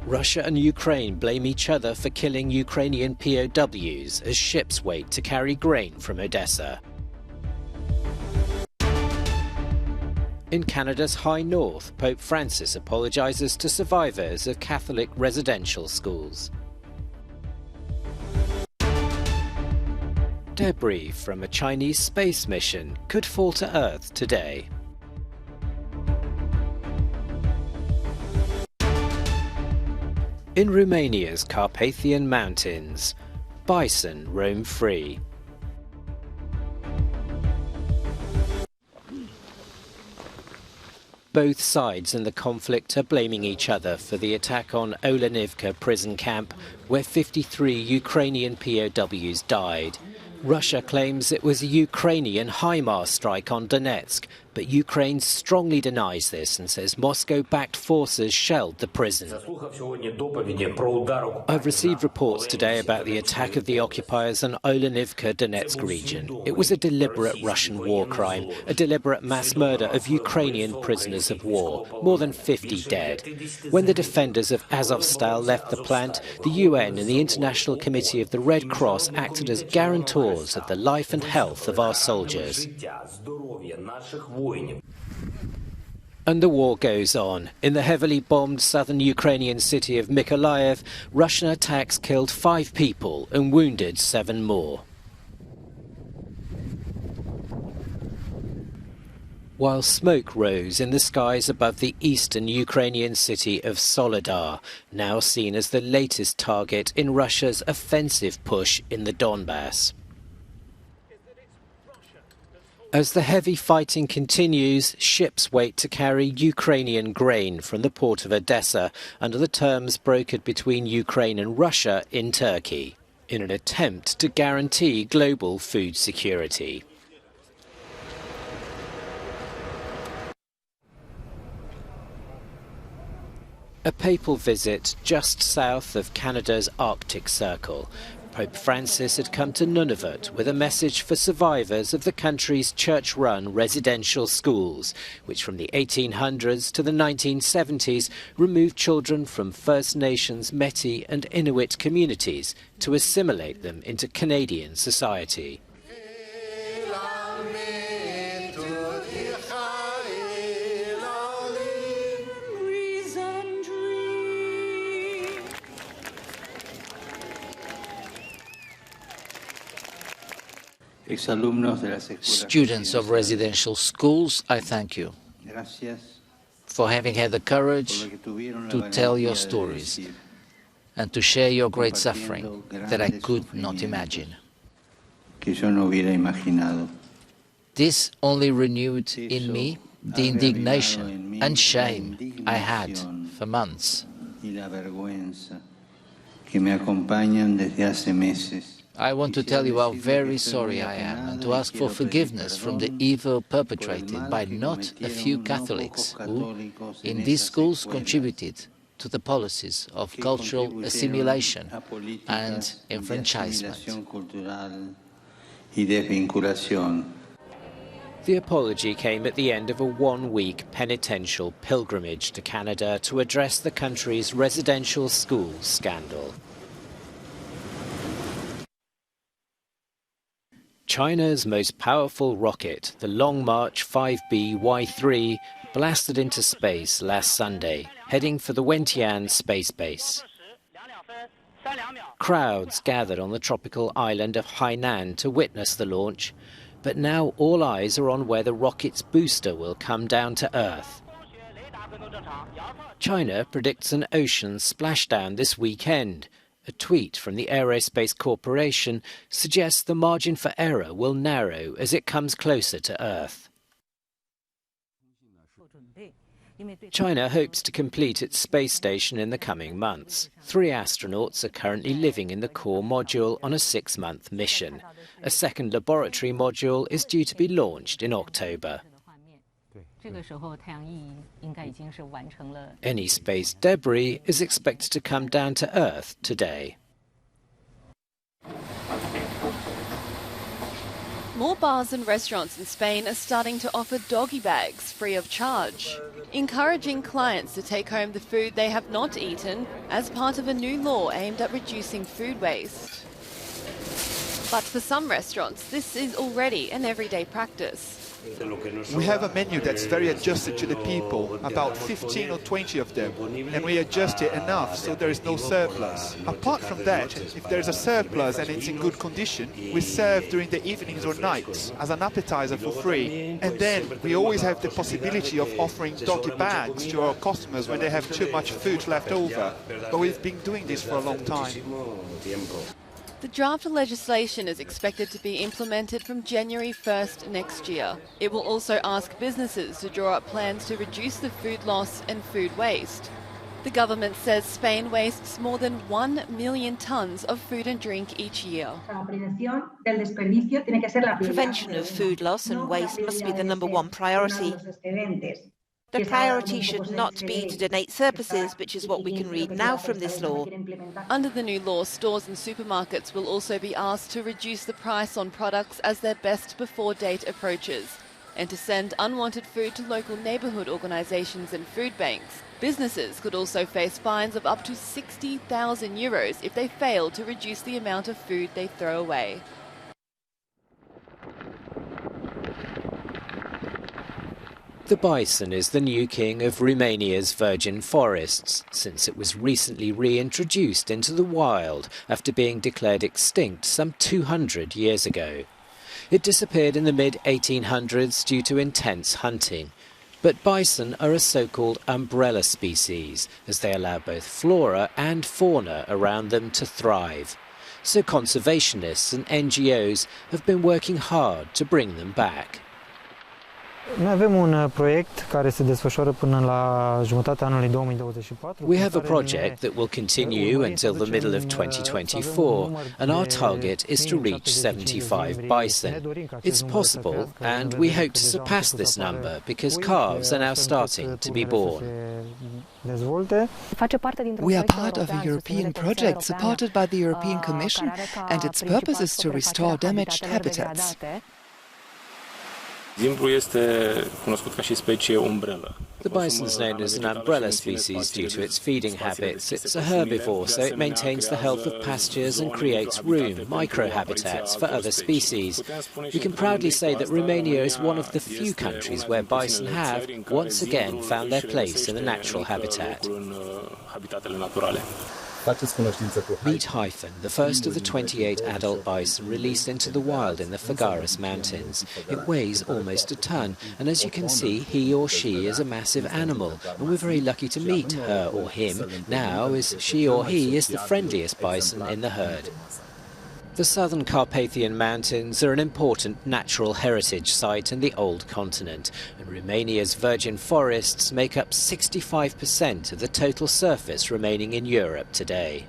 Russia and Ukraine blame each other for killing Ukrainian POWs as ships wait to carry grain from Odessa. In Canada's high north, Pope Francis apologises to survivors of Catholic residential schools. Debris from a Chinese space mission could fall to Earth today. In Romania's Carpathian Mountains, bison roam free. Both sides in the conflict are blaming each other for the attack on Olenivka prison camp, where 53 Ukrainian POWs died. Russia claims it was a Ukrainian HIMARS strike on Donetsk, but Ukraine strongly denies this and says Moscow-backed forces shelled the prison. I've received reports today about the attack of the occupiers on Olenivka Donetsk region. It was a deliberate Russian war crime, a deliberate mass murder of Ukrainian prisoners of war, more than 50 dead. When the defenders of Azovstal left the plant, the UN and the International Committee of the Red Cross acted as guarantors of the life and health of our soldiers. And the war goes on. In the heavily bombed southern Ukrainian city of Mykolaiv, Russian attacks killed 5 people and wounded 7 more. While smoke rose in the skies above the eastern Ukrainian city of Soledar, now seen as the latest target in Russia's offensive push in the Donbass. As the heavy fighting continues, ships wait to carry Ukrainian grain from the port of Odessa under the terms brokered between Ukraine and Russia in Turkey, in an attempt to guarantee global food security. A papal visit just south of Canada's Arctic Circle. Pope Francis had come to Nunavut with a message for survivors of the country's church-run residential schools, which from the 1800s to the 1970s removed children from First Nations, Métis and Inuit communities to assimilate them into Canadian society. Students of residential schools, I thank you for having had the courage to tell your stories and to share your great suffering that I could not imagine. This only renewed in me the indignation and shame I had for months. I want to tell you how very sorry I am and to ask for forgiveness from the evil perpetrated by not a few Catholics who, in these schools, contributed to the policies of cultural assimilation and enfranchisement. The apology came at the end of a one-week penitential pilgrimage to Canada to address the country's residential school scandal. China's most powerful rocket, the Long March 5B Y3, blasted into space last Sunday, heading for the Wentian space base. Crowds gathered on the tropical island of Hainan to witness the launch, but now all eyes are on where the rocket's booster will come down to Earth. China predicts an ocean splashdown this weekend. A tweet from the Aerospace Corporation suggests the margin for error will narrow as it comes closer to Earth. China hopes to complete its space station in the coming months. 3 astronauts are currently living in the core module on a 6-month mission. A second laboratory module is due to be launched in October. Any space debris is expected to come down to Earth today. More bars and restaurants in Spain are starting to offer doggy bags free of charge, encouraging clients to take home the food they have not eaten as part of a new law aimed at reducing food waste. But for some restaurants, this is already an everyday practice. We have a menu that's very adjusted to the people, about 15 or 20 of them, and we adjust it enough so there is no surplus. Apart from that, if there's a surplus and it's in good condition, we serve during the evenings or nights as an appetizer for free. And then we always have the possibility of offering doggy bags to our customers when they have too much food left over. But we've been doing this for a long time. The draft legislation is expected to be implemented from January 1st next year. It will also ask businesses to draw up plans to reduce the food loss and food waste. The government says Spain wastes more than 1 million tonnes of food and drink each year. Prevention of food loss and waste must be the #1 priority. The priority should not be to donate surpluses, which is what we can read now from this law. Under the new law, stores and supermarkets will also be asked to reduce the price on products as their best before date approaches, and to send unwanted food to local neighbourhood organisations and food banks. Businesses could also face fines of up to €60,000 if they fail to reduce the amount of food they throw away. The bison is the new king of Romania's virgin forests, since it was recently reintroduced into the wild after being declared extinct some 200 years ago. It disappeared in the mid-1800s due to intense hunting. But bison are a so-called umbrella species, as they allow both flora and fauna around them to thrive. So conservationists and NGOs have been working hard to bring them back. Noi avem un proiect care se desfășoară până la jumătatea anului 2024. We have a project that will continue until the middle of 2024, and our target is to reach 75 bison. It's possible, and we hope to surpass this number because calves are now starting to be born. We are part of a European project supported by the European Commission, and its purpose is to restore damaged habitats. The bison is known as an umbrella species due to its feeding habits. It's a herbivore, so it maintains the health of pastures and creates room, microhabitats, for other species. We can proudly say that Romania is one of the few countries where bison have, once again, found their place in the natural habitat. Meet Hyphen, the first of the 28 adult bison released into the wild in the Făgăraș Mountains. It weighs almost a ton, and as you can see, he or she is a massive animal, and we're very lucky to meet her or him now, as she or he is the friendliest bison in the herd. The southern Carpathian Mountains are an important natural heritage site in the old continent, and Romania's virgin forests make up 65% of the total surface remaining in Europe today.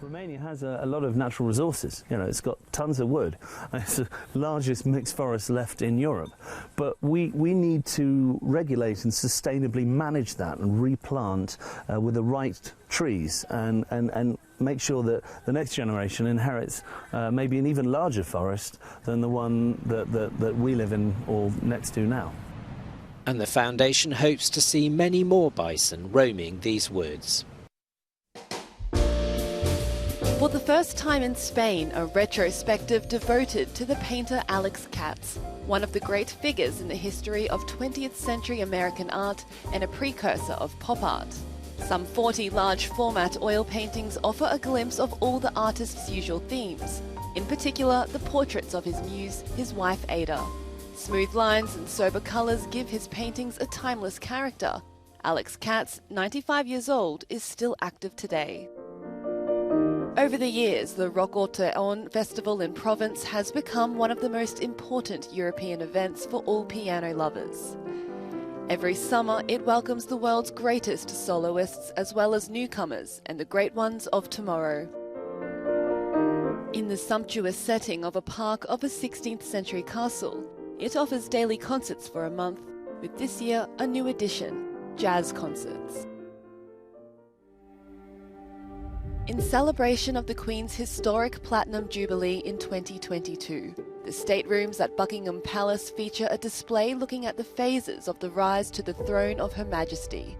Romania has a lot of natural resources. You know, it's got tons of wood. It's the largest mixed forest left in Europe. But we need to regulate and sustainably manage that and replant with the right trees and make sure that the next generation inherits maybe an even larger forest than the one that we live in or next to now. And the foundation hopes to see many more bison roaming these woods. For the first time in Spain, a retrospective devoted to the painter Alex Katz, one of the great figures in the history of 20th century American art and a precursor of pop art. Some 40 large-format oil paintings offer a glimpse of all the artist's usual themes, in particular the portraits of his muse, his wife Ada. Smooth lines and sober colours give his paintings a timeless character. Alex Katz, 95 years old, is still active today. Over the years, the Rock Orteon Festival in Provence has become one of the most important European events for all piano lovers. Every summer, it welcomes the world's greatest soloists as well as newcomers and the great ones of tomorrow. In the sumptuous setting of a park of a 16th century castle, it offers daily concerts for a month, with this year a new addition, jazz concerts. In celebration of the Queen's historic Platinum Jubilee in 2022, The staterooms at Buckingham Palace feature a display looking at the phases of the rise to the throne of Her Majesty.